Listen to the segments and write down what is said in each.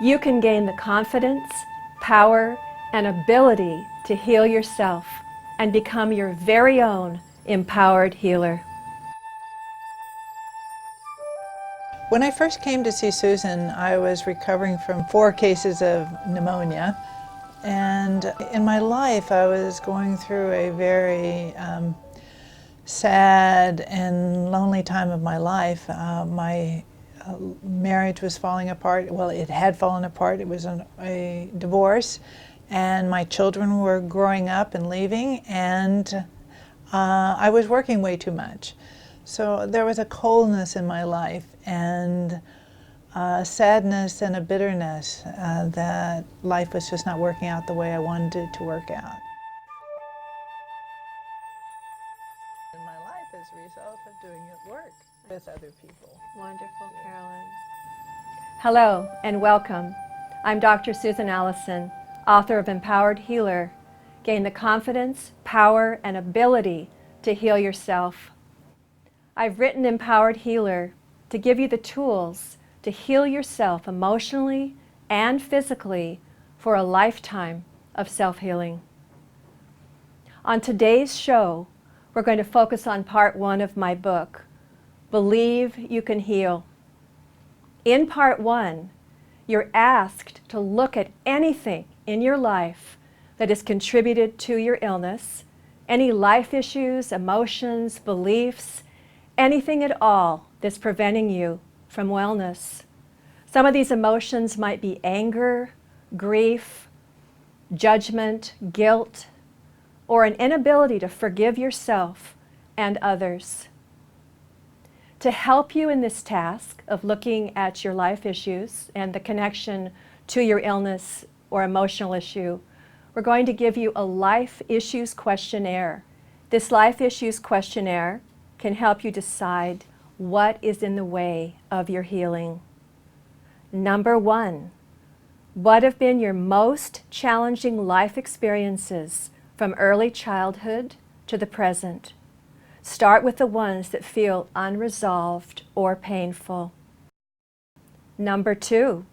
you can gain the confidence, power, and ability to heal yourself and become your very own empowered healer. When I first came to see Susan, I was recovering from 4 cases of pneumonia. And in my life, I was going through a very sad and lonely time of my life. My marriage was falling apart. Well, it had fallen apart. It was a divorce. And my children were growing up and leaving. And I was working way too much. So there was a coldness in my life and sadness and a bitterness that life was just not working out the way I wanted it to work out. In my life as a result of doing work with other people. Wonderful, Carolyn. Hello and welcome. I'm Dr. Susan Allison, author of Empowered Healer. Gain the confidence, power, and ability to heal yourself. I've written Empowered Healer to give you the tools to heal yourself emotionally and physically for a lifetime of self-healing. On today's show, we're going to focus on part 1 of my book, Believe You Can Heal. In part 1, you're asked to look at anything in your life that has contributed to your illness, any life issues, emotions, beliefs, anything at all that's preventing you from wellness. Some of these emotions might be anger, grief, judgment, guilt, or an inability to forgive yourself and others. To help you in this task of looking at your life issues and the connection to your illness or emotional issue, we're going to give you a life issues questionnaire. This life issues questionnaire can help you decide what is in the way of your healing. Number 1, what have been your most challenging life experiences from early childhood to the present? Start with the ones that feel unresolved or painful. Number 2,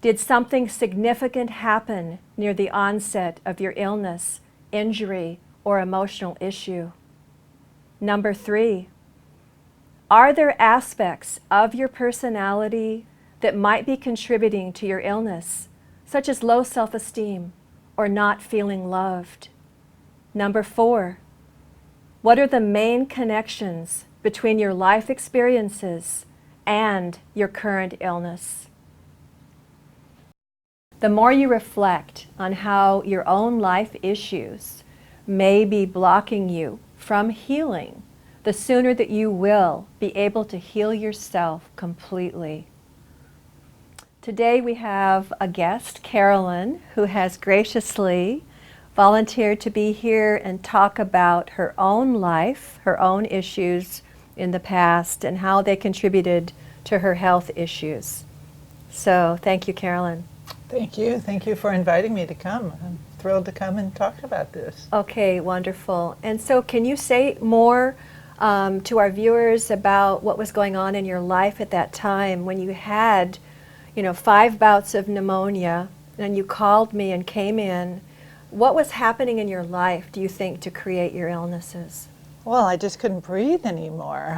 did something significant happen near the onset of your illness, injury, or emotional issue? Number 3, are there aspects of your personality that might be contributing to your illness, such as low self-esteem or not feeling loved? Number 4, what are the main connections between your life experiences and your current illness? The more you reflect on how your own life issues may be blocking you from healing, the sooner that you will be able to heal yourself completely. Today we have a guest, Carolyn, who has graciously volunteered to be here and talk about her own life, her own issues in the past, and how they contributed to her health issues. So thank you, Carolyn. Thank you. Thank you for inviting me to come. I'm thrilled to come and talk about this. Okay, wonderful. And so can you say more to our viewers about what was going on in your life at that time when you had, 5 bouts of pneumonia and you called me and came in? What was happening in your life, do you think, to create your illnesses? Well, I just couldn't breathe anymore.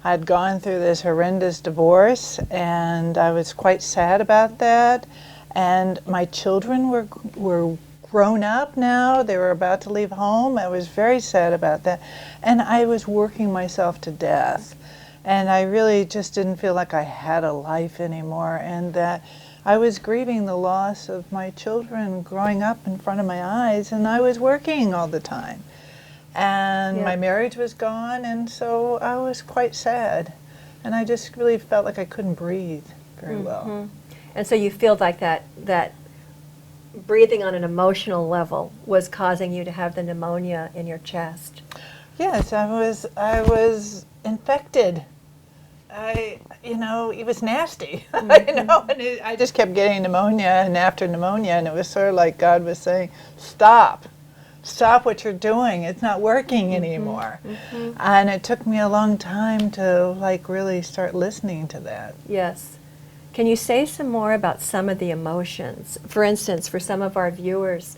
I'd gone through this horrendous divorce, and I was quite sad about that. And my children were grown up now. They were about to leave home. I was very sad about that. And I was working myself to death. And I really just didn't feel like I had a life anymore, and that I was grieving the loss of my children growing up in front of my eyes, and I was working all the time. And my marriage was gone, and so I was quite sad. And I just really felt like I couldn't breathe very well. And so you feel like that breathing on an emotional level was causing you to have the pneumonia in your chest. Yes, I was infected. It was nasty, and I just kept getting pneumonia and after pneumonia, and it was sort of like God was saying, stop what you're doing, it's not working anymore. And it took me a long time to really start listening to that. Yes. Can you say some more about some of the emotions? For instance, for some of our viewers,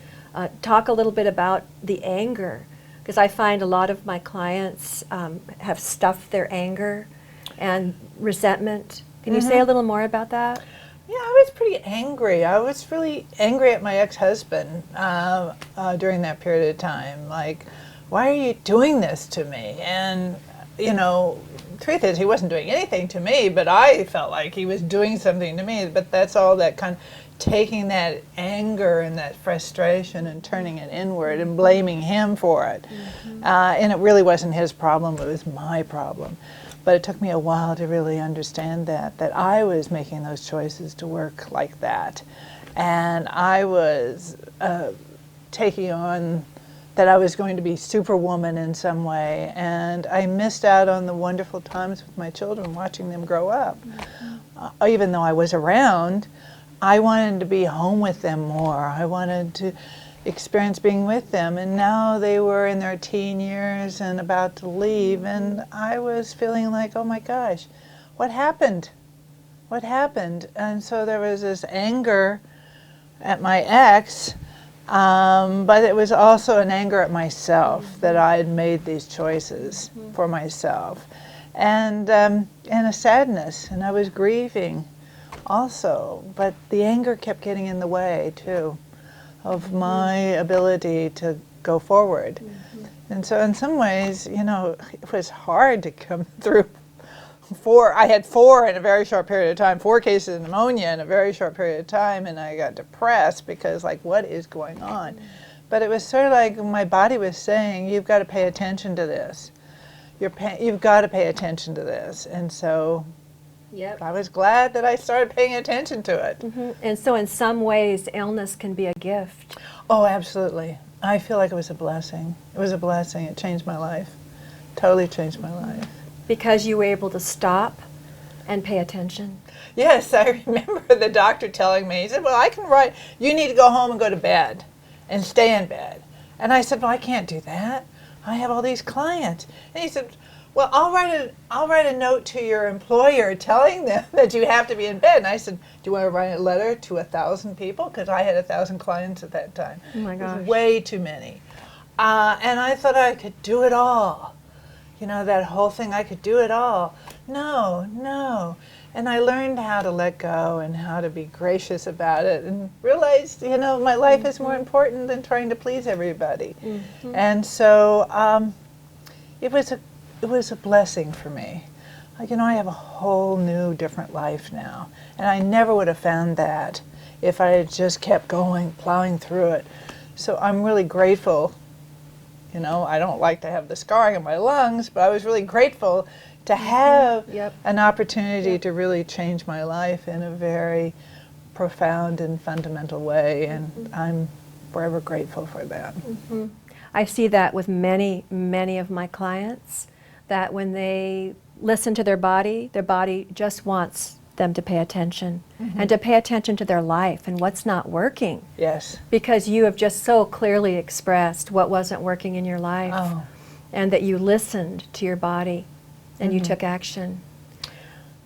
talk a little bit about the anger, because I find a lot of my clients have stuffed their anger and resentment. Can you say a little more about that? Yeah, I was pretty angry. I was really angry at my ex-husband during that period of time. Like, why are you doing this to me? And, you know, truth is, he wasn't doing anything to me, but I felt like he was doing something to me. But that's all that kind of taking that anger and that frustration and turning it inward and blaming him for it. And it really wasn't his problem, it was my problem. But it took me a while to really understand that I was making those choices to work like that. And I was taking on that I was going to be superwoman in some way. And I missed out on the wonderful times with my children, watching them grow up. Even though I was around, I wanted to be home with them more. I wanted to experience being with them, and now they were in their teen years and about to leave, and I was feeling like, oh my gosh, what happened? What happened? And so there was this anger at my ex, but it was also an anger at myself that I had made these choices for myself, and a sadness, and I was grieving also, but the anger kept getting in the way too of my ability to go forward. And so in some ways, you know, it was hard to come through I had 4 in a very short period of time, 4 cases of pneumonia in a very short period of time, and I got depressed because, like, what is going on? But it was sort of like my body was saying, you've got to pay attention to this. You've got to pay attention to this. And so I was glad that I started paying attention to it. And so in some ways, illness can be a gift. Oh, absolutely. I feel like it was a blessing. It was a blessing. It changed my life. Totally changed my life. Because you were able to stop and pay attention. Yes, I remember the doctor telling me, he said, well, I can write, you need to go home and go to bed and stay in bed. And I said, well, I can't do that. I have all these clients. And he said, well, I'll write a note to your employer telling them that you have to be in bed. And I said, do you want to write a letter to 1,000 people? Because I had 1,000 clients at that time. Oh my gosh. It was way too many. And I thought I could do it all. You know, that whole thing, I could do it all. No. And I learned how to let go and how to be gracious about it and realized, you know, my life is more important than trying to please everybody. And so it was a blessing for me. You know, I have a whole new, different life now. And I never would have found that if I had just kept going, plowing through it. So I'm really grateful. You know, I don't like to have the scarring in my lungs, but I was really grateful to have an opportunity to really change my life in a very profound and fundamental way. And I'm forever grateful for that. I see that with many, many of my clients, that when they listen to their body just wants them to pay attention and to pay attention to their life and what's not working. Yes. Because you have just so clearly expressed what wasn't working in your life and that you listened to your body and you took action.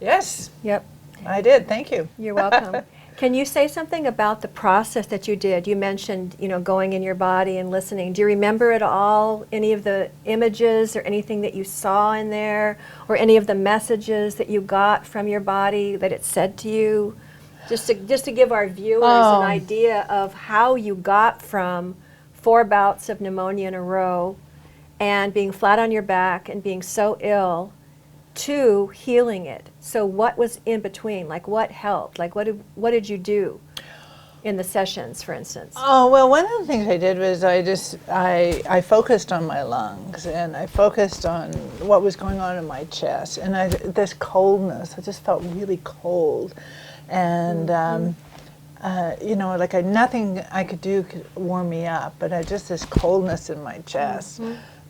Yes. Yep. I did. Thank you. You're welcome. Can you say something about the process that you did? You mentioned, you know, going in your body and listening. Do you remember at all any of the images or anything that you saw in there, or any of the messages that you got from your body that it said to you? Just to give our viewers an idea of how you got from 4 bouts of pneumonia in a row and being flat on your back and being so ill to healing it. So what was in between? Like, what helped? Like, what did you do in the sessions, for instance? Oh, well, one of the things I did was I focused on my lungs, and I focused on what was going on in my chest, and this coldness. I just felt really cold, and you know, like nothing I could do could warm me up, but I just this coldness in my chest,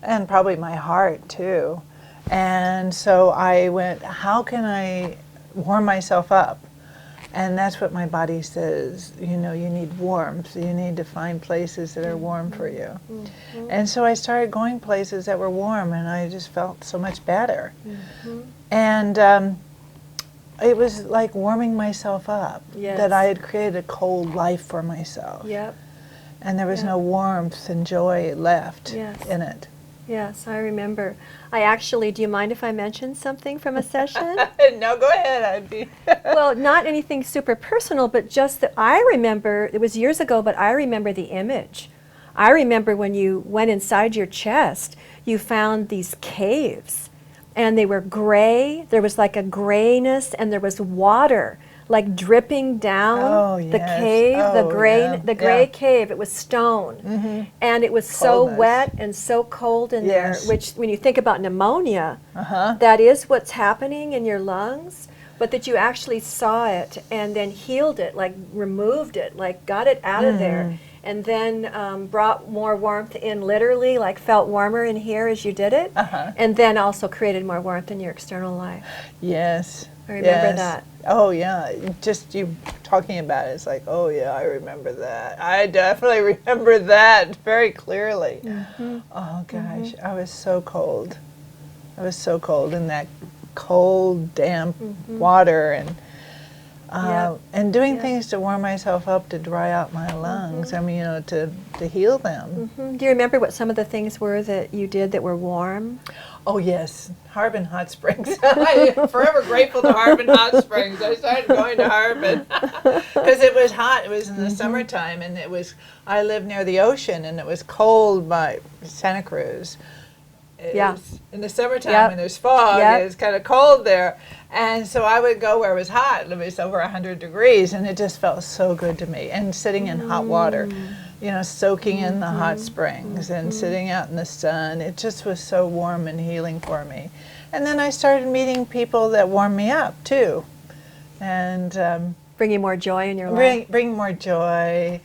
and probably my heart too. And so I went, how can I warm myself up? And that's what my body says, you know, you need warmth. You need to find places that are warm for you. And so I started going places that were warm, and I just felt so much better. And it was like warming myself up. Yes. That I had created a cold life for myself. Yep. And there was Yep. no warmth and joy left Yes. in it. Yes, I remember. I actually, do you mind if I mention something from a session? No, go ahead. I'd be. Well, not anything super personal, but just that I remember, it was years ago, but I remember the image. I remember when you went inside your chest, you found these caves, and they were gray. There was like a grayness, and there was water like dripping down the yes. cave, the gray yeah. cave. It was stone, and it was so Coldness. wet and so cold in there. Yes. Which, when you think about pneumonia, that is what's happening in your lungs. But that you actually saw it and then healed it, like removed it, like got it out of there, and then brought more warmth in, literally, like felt warmer in here as you did it, and then also created more warmth in your external life. Yes. I remember that. Oh, yeah. Just you talking about it, it's like, oh, yeah, I remember that. I definitely remember that very clearly. Oh, gosh. I was so cold. I was so cold in that cold, damp water, and doing things to warm myself up to dry out my lungs. I mean, you know, to heal them. Do you remember what some of the things were that you did that were warm? Oh, yes. Harbin Hot Springs. I am forever grateful to Harbin Hot Springs. I started going to Harbin because it was hot. It was in the summertime, and I lived near the ocean, and it was cold by Santa Cruz. It's in the summertime when there's fog, it's kind of cold there. And so I would go where it was hot. It was over 100 degrees, and it just felt so good to me. And sitting in hot water, you know, soaking in the hot springs and sitting out in the sun, it just was so warm and healing for me. And then I started meeting people that warmed me up, too. And bringing more joy in your life? Bring more joy.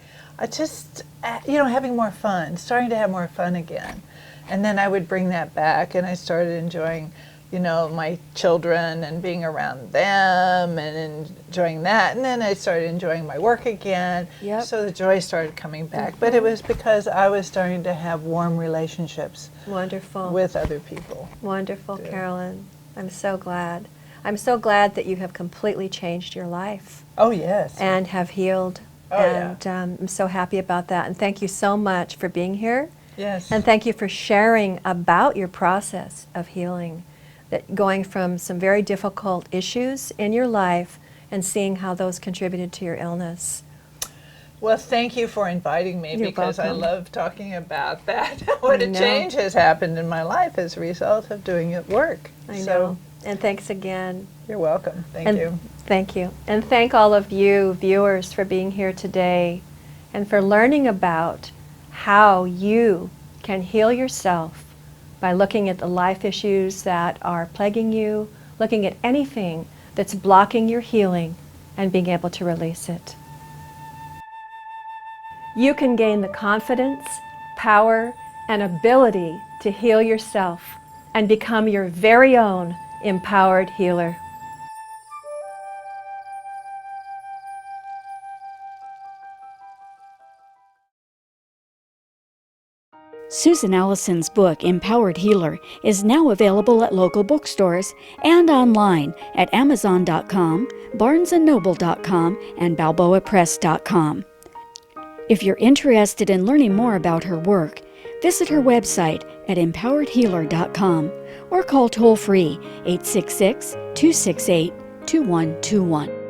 Just, you know, having more fun, starting to have more fun again. And then I would bring that back, and I started enjoying, you know, my children and being around them and enjoying that. And then I started enjoying my work again. So the joy started coming back. But it was because I was starting to have warm relationships with other people. Wonderful, Carolyn. I'm so glad. I'm so glad that you have completely changed your life. Oh, yes. And have healed. I'm so happy about that. And thank you so much for being here. Yes. And thank you for sharing about your process of healing, that going from some very difficult issues in your life and seeing how those contributed to your illness. Well, thank you for inviting me. You're because welcome. I love talking about that. What a change has happened in my life as a result of doing it work. I know. And thanks again. You're welcome. Thank you. Thank you. And thank all of you viewers for being here today and for learning about how you can heal yourself by looking at the life issues that are plaguing you, looking at anything that's blocking your healing, and being able to release it. You can gain the confidence, power, and ability to heal yourself and become your very own empowered healer. Susan Allison's book, Empowered Healer, is now available at local bookstores and online at Amazon.com, BarnesandNoble.com, and BalboaPress.com. If you're interested in learning more about her work, visit her website at empoweredhealer.com or call toll-free 866-268-2121.